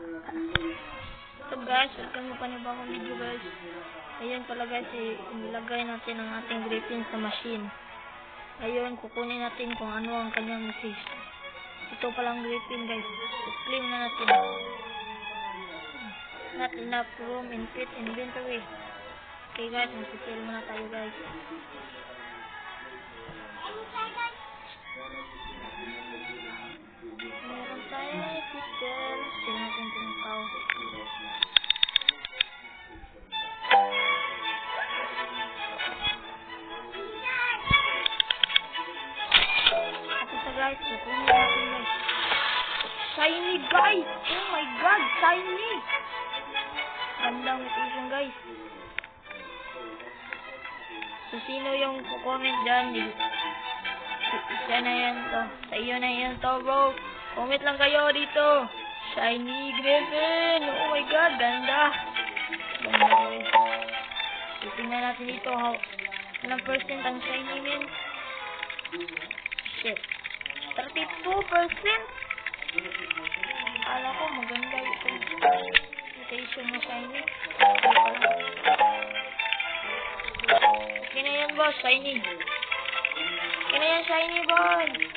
So guys, welcome mo panibagong video guys. Ayun pala guys, nilagay natin ang ating griffin sa machine. Ayun, kukunin natin kung ano ang kanyang message. Ito palang griffin guys. Claim na natin. Not enough room in pit inventory. Okay guys, mag-sell muna tayo guys. Meron tayo sell. Sell natin itong tao. Guys, kukunin natin guys. Shiny guys! Oh my god, shiny! Gandang mutation guys. So sino yung comment dyan? Isa na yan to. Sa iyo na yan to bro. Comment lang kayo dito. Shiny griffin! Oh my god, ganda! Ganda guys. So tingnan natin dito. Ilang percent ang shiny men? Shit. 32%. Akala ko maganda itong mutation na shiny. Okay na yan boss, shiny. Okay na yan shiny boss.